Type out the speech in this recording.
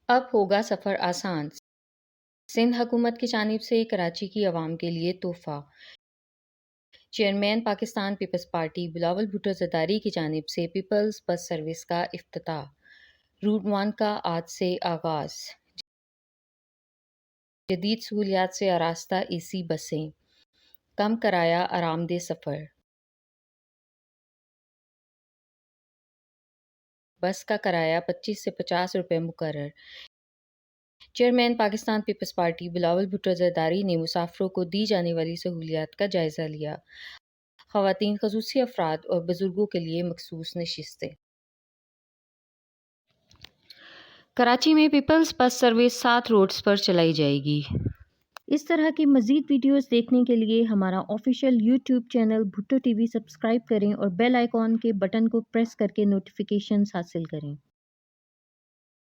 अब होगा सफ़र आसान। सिंध हुकूमत की जानिब से कराची की आवाम के लिए तोहफा। Chairman Pakistan Peoples Party Bilawal Bhutto Zardari की जानिब से पीपल्स बस सर्विस का इफ्तिताह। रूट 1 का आज से आगाज़। जदीद सहूलियात से आरास्ता एसी बसें, कम किराया आरामदेह सफ़र। बस का किराया 25 से 50 रुपये मुकर्रर। Chairman Pakistan Peoples Party Bilawal Bhutto Zardari ने मुसाफिरों को दी जाने वाली सहूलियात का जायज़ा लिया। ख़वातीन, ख़ुसूसी अफराद और बुजुर्गों के लिए मखसूस नशिस्तें। कराची में पीपल्स बस सर्विस 7 रूट्स पर चलाई जाएगी। इस तरह की मज़ीद वीडियोस देखने के लिए हमारा official YouTube channel Bhutto TV subscribe करें और बेल आइकॉन के बटन को प्रेस करके नोटिफिकेशंस हासिल करें।